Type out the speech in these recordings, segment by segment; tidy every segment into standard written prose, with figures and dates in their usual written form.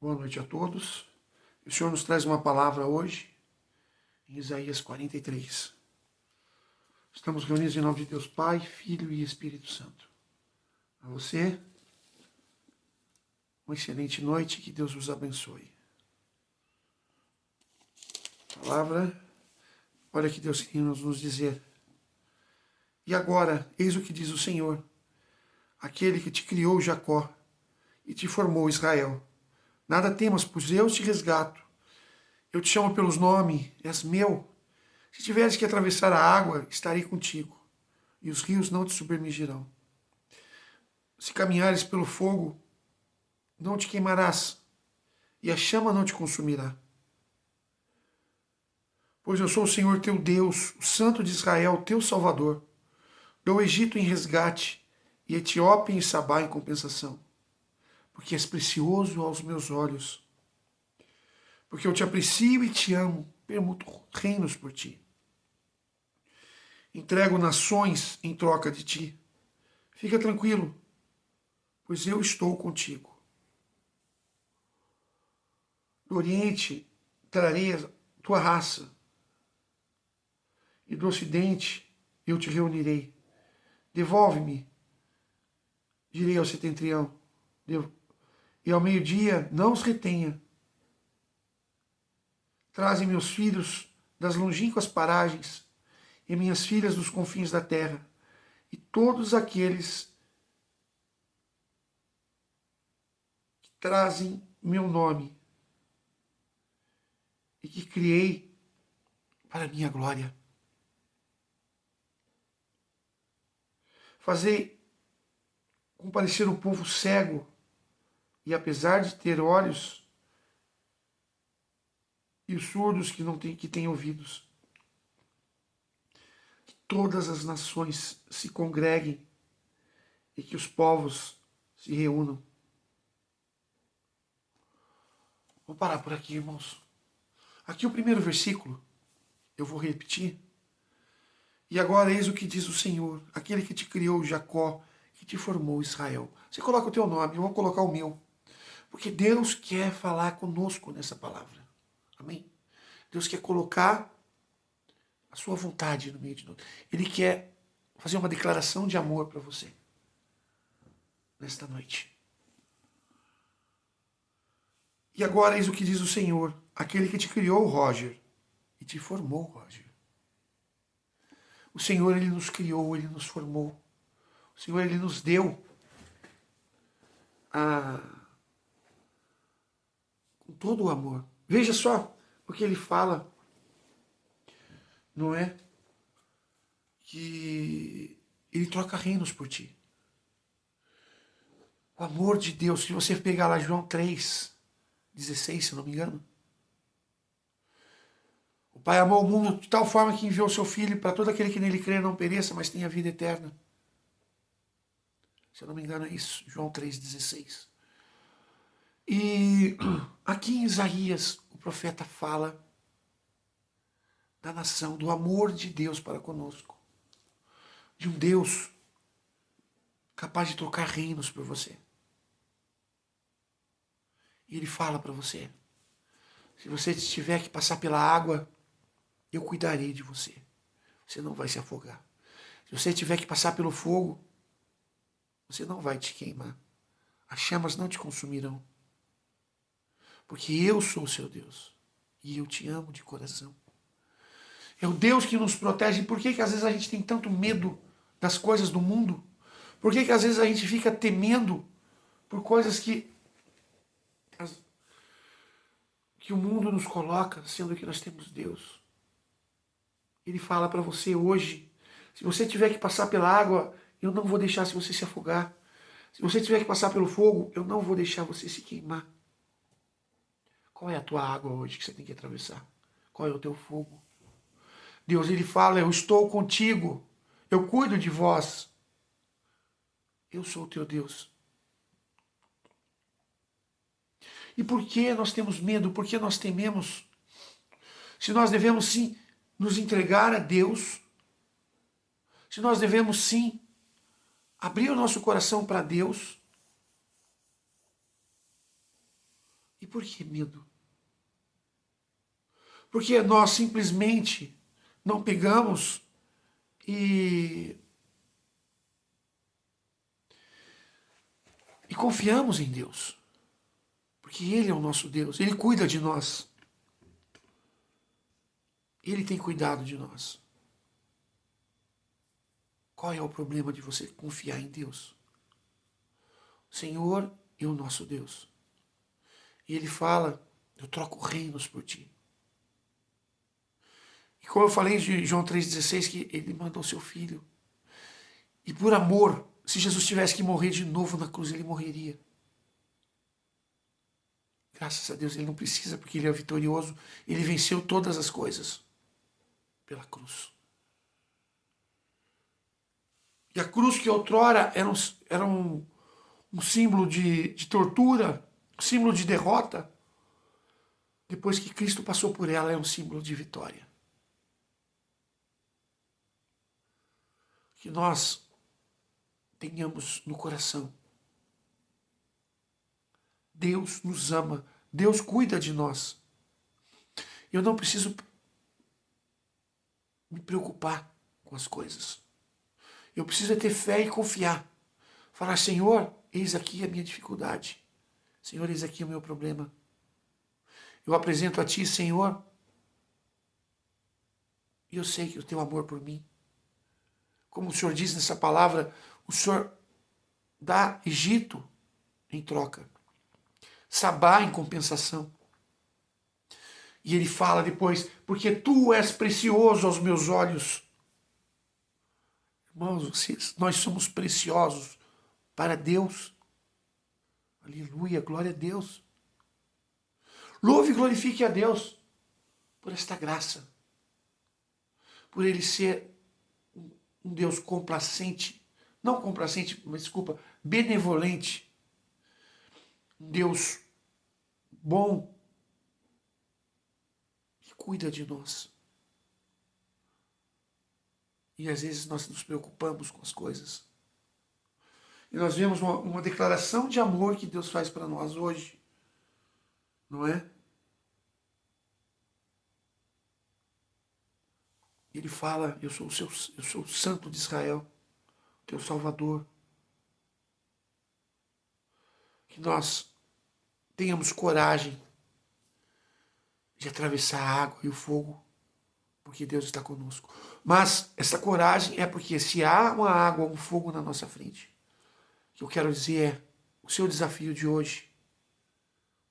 Boa noite a todos. O Senhor nos traz uma palavra hoje, em Isaías 43. Estamos reunidos em nome de Deus Pai, Filho e Espírito Santo. A você, uma excelente noite, que Deus vos abençoe. Palavra, olha que Deus quer nos dizer. E agora, eis o que diz o Senhor, aquele que te criou, Jacó, e te formou, Israel. Nada temas, pois eu te resgato. Eu te chamo pelos nomes, és meu. Se tiveres que atravessar a água, estarei contigo, e os rios não te submergirão. Se caminhares pelo fogo, não te queimarás, e a chama não te consumirá. Pois eu sou o Senhor teu Deus, o Santo de Israel, teu Salvador. Dou o Egito em resgate, e Etiópia e Sabá em compensação, porque és precioso aos meus olhos. Porque eu te aprecio e te amo, permuto reinos por ti. Entrego nações em troca de ti. Fica tranquilo, pois eu estou contigo. Do Oriente trarei a tua raça, e do Ocidente eu te reunirei. Devolve-me, direi ao setentrião, e ao meio-dia não os retenha. Trazem meus filhos das longínquas paragens, e minhas filhas dos confins da terra, e todos aqueles que trazem meu nome, e que criei para a minha glória. Fazei comparecer o povo cego, e apesar de ter olhos, e os surdos que têm ouvidos. Que todas as nações se congreguem e que os povos se reúnam. Vou parar por aqui, irmãos. Aqui o primeiro versículo, eu vou repetir. E agora eis o que diz o Senhor, aquele que te criou, Jacó, que te formou, Israel. Você coloca o teu nome, eu vou colocar o meu. Porque Deus quer falar conosco nessa palavra. Amém? Deus quer colocar a sua vontade no meio de nós. Ele quer fazer uma declaração de amor para você nesta noite. E agora eis o que diz o Senhor, aquele que te criou, Roger, e te formou, Roger. O Senhor, Ele nos criou, Ele nos formou. O Senhor, Ele nos deu com todo o amor. Veja só, porque Ele fala, não é? Que Ele troca reinos por ti. O amor de Deus, se você pegar lá João 3:16, se eu não me engano. O Pai amou o mundo de tal forma que enviou o seu Filho para todo aquele que nele crê não pereça, mas tenha vida eterna. Se eu não me engano é isso, João 3:16. E aqui em Isaías, o profeta fala da nação, do amor de Deus para conosco. De um Deus capaz de trocar reinos por você. E ele fala para você, se você tiver que passar pela água, eu cuidarei de você. Você não vai se afogar. Se você tiver que passar pelo fogo, você não vai te queimar. As chamas não te consumirão. Porque eu sou o seu Deus. E eu te amo de coração. É o Deus que nos protege. Por que às vezes a gente tem tanto medo das coisas do mundo? Por que às vezes a gente fica temendo por coisas que o mundo nos coloca, sendo que nós temos Deus? Ele fala para você hoje, se você tiver que passar pela água, eu não vou deixar você se afogar. Se você tiver que passar pelo fogo, eu não vou deixar você se queimar. Qual é a tua água hoje que você tem que atravessar? Qual é o teu fogo? Deus, ele fala, eu estou contigo, eu cuido de vós. Eu sou o teu Deus. E por que nós temos medo? Por que nós tememos? Se nós devemos sim nos entregar a Deus, se nós devemos sim abrir o nosso coração para Deus, E por que medo? Porque nós simplesmente não pegamos e confiamos em Deus. Porque Ele é o nosso Deus, Ele cuida de nós. Ele tem cuidado de nós. Qual é o problema de você confiar em Deus? O Senhor é o nosso Deus. E Ele fala, eu troco reinos por ti. E como eu falei de João 3,16, que Ele mandou seu Filho. E por amor, se Jesus tivesse que morrer de novo na cruz, Ele morreria. Graças a Deus, Ele não precisa, porque Ele é vitorioso. Ele venceu todas as coisas pela cruz. E a cruz que outrora era um símbolo de tortura, um símbolo de derrota, depois que Cristo passou por ela, é um símbolo de vitória. Que nós tenhamos no coração: Deus nos ama, Deus cuida de nós. Eu não preciso me preocupar com as coisas. Eu preciso ter fé e confiar. Falar: Senhor, eis aqui a minha dificuldade. Senhor, eis aqui o meu problema. Eu apresento a Ti, Senhor, e eu sei que o Teu amor por mim, como o Senhor diz nessa palavra, o Senhor dá Egito em troca, Sabá em compensação. E Ele fala depois: porque Tu és precioso aos meus olhos. Irmãos, nós somos preciosos para Deus. Aleluia, glória a Deus. Louve e glorifique a Deus por esta graça, por Ele ser um Deus complacente, não complacente, mas desculpa, benevolente, um Deus bom, que cuida de nós. E às vezes nós nos preocupamos com as coisas. E nós vemos uma declaração de amor que Deus faz para nós hoje, não é? Ele fala: eu sou o Santo de Israel, teu Salvador. Que nós tenhamos coragem de atravessar a água e o fogo, porque Deus está conosco. Mas essa coragem é porque se há uma água, um fogo na nossa frente, o que eu quero dizer é: o seu desafio de hoje,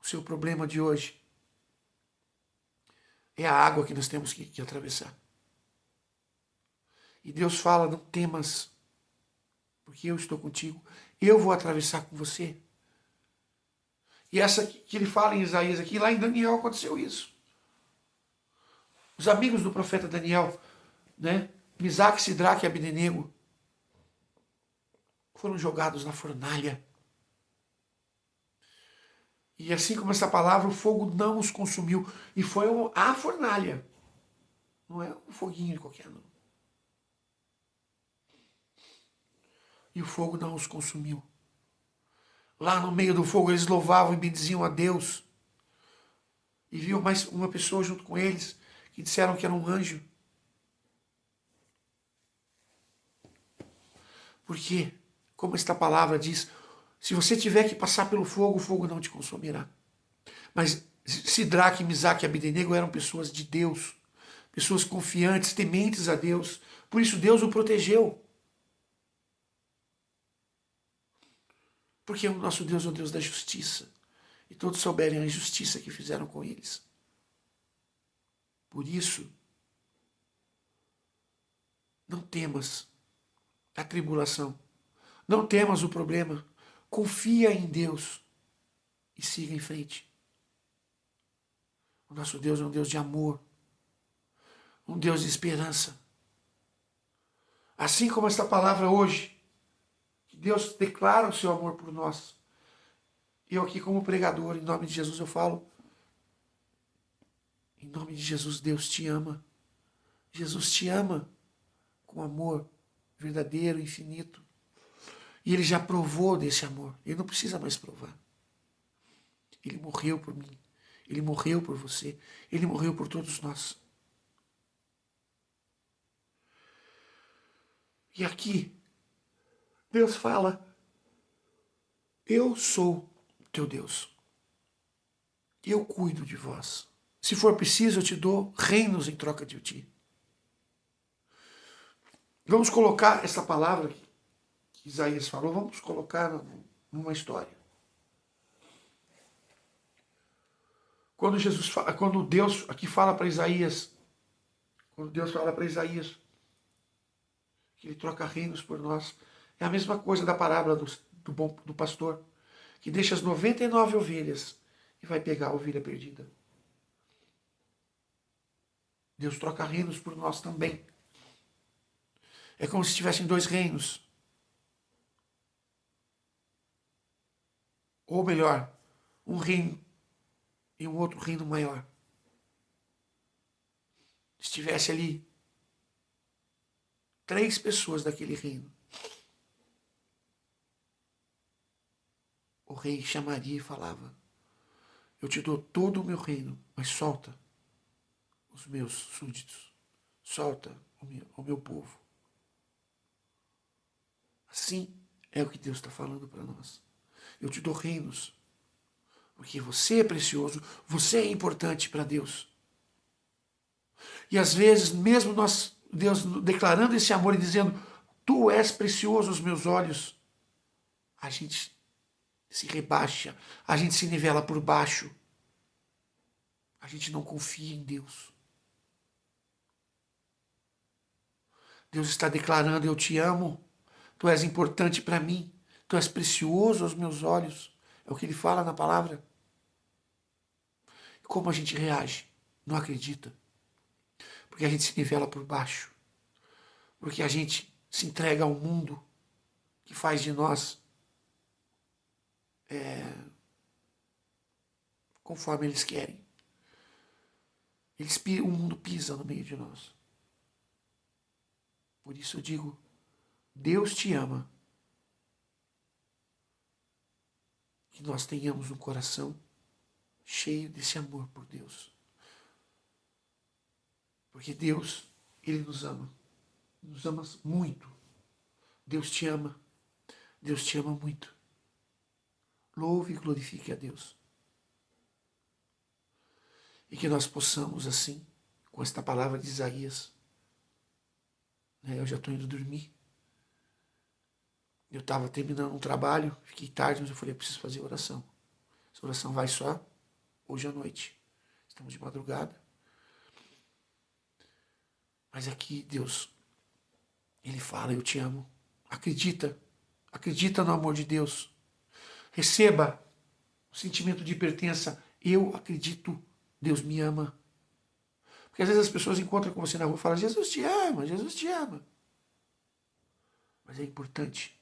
o seu problema de hoje, é a água que nós temos que atravessar. E Deus fala: não temas, porque eu estou contigo, eu vou atravessar com você. E essa que ele fala em Isaías aqui, lá em Daniel aconteceu isso. Os amigos do profeta Daniel, né, Misaque, Sidraque e Abdenego, foram jogados na fornalha. E assim como essa palavra, o fogo não os consumiu. E foi a fornalha. Não é um foguinho qualquer, não. E o fogo não os consumiu. Lá no meio do fogo eles louvavam e bendiziam a Deus. E viu mais uma pessoa junto com eles, que disseram que era um anjo. Porque, como esta palavra diz, se você tiver que passar pelo fogo, o fogo não te consumirá. Mas Sidraque, Misaque e Abdenego eram pessoas de Deus, pessoas confiantes, tementes a Deus. Por isso Deus o protegeu. Porque o nosso Deus é o Deus da justiça. E todos souberem a injustiça que fizeram com eles. Por isso, não temas a tribulação. Não temas o problema. Confia em Deus e siga em frente. O nosso Deus é um Deus de amor, um Deus de esperança. Assim como esta palavra hoje, que Deus declara o seu amor por nós. Eu aqui como pregador, em nome de Jesus, eu falo: em nome de Jesus, Deus te ama. Jesus te ama com amor verdadeiro, infinito. E Ele já provou desse amor. Ele não precisa mais provar. Ele morreu por mim. Ele morreu por você. Ele morreu por todos nós. E aqui, Deus fala: eu sou teu Deus. Eu cuido de vós. Se for preciso, eu te dou reinos em troca de ti. Vamos colocar essa palavra que Isaías falou, vamos colocar numa história. Quando Deus aqui fala para Isaías, quando Deus fala para Isaías que ele troca reinos por nós, é a mesma coisa da parábola do pastor, que deixa as 99 ovelhas e vai pegar a ovelha perdida. Deus troca reinos por nós também. É como se tivessem 2 reinos. Ou melhor, um reino e um outro reino maior. Estivesse ali 3 pessoas daquele reino. O rei chamaria e falava: eu te dou todo o meu reino, mas solta os meus súditos. Solta o meu povo. Assim é o que Deus está falando para nós. Eu te dou reinos, porque você é precioso, você é importante para Deus. E às vezes, mesmo Deus declarando esse amor e dizendo: tu és precioso aos meus olhos, a gente se rebaixa, a gente se nivela por baixo. A gente não confia em Deus. Deus está declarando: eu te amo, tu és importante para mim, tu és precioso aos meus olhos. É o que ele fala na palavra. Como a gente reage? Não acredita. Porque a gente se nivela por baixo. Porque a gente se entrega ao mundo que faz de nós conforme eles querem. O mundo pisa no meio de nós. Por isso eu digo: Deus te ama. Que nós tenhamos um coração cheio desse amor por Deus. Porque Deus, Ele nos ama muito. Deus te ama. Deus te ama muito. Louve e glorifique a Deus. E que nós possamos, assim, com esta palavra de Isaías, eu já estou indo dormir. Eu estava terminando um trabalho, fiquei tarde, mas eu falei: eu preciso fazer oração. Essa oração vai só hoje à noite. Estamos de madrugada. Mas aqui Deus, Ele fala: eu te amo. Acredita. Acredita no amor de Deus. Receba o sentimento de pertença. Eu acredito. Deus me ama. Porque às vezes as pessoas encontram com você na rua e falam: Jesus te ama, Jesus te ama. Mas é importante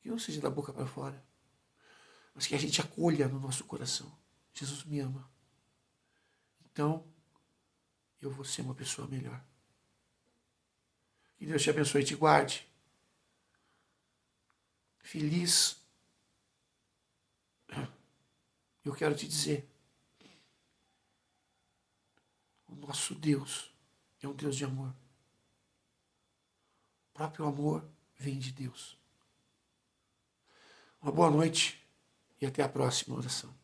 que não seja da boca para fora, mas que a gente acolha no nosso coração: Jesus me ama. Então, eu vou ser uma pessoa melhor. Que Deus te abençoe e te guarde. Feliz. Eu quero te dizer: o nosso Deus é um Deus de amor. O próprio amor vem de Deus. Uma boa noite e até a próxima oração.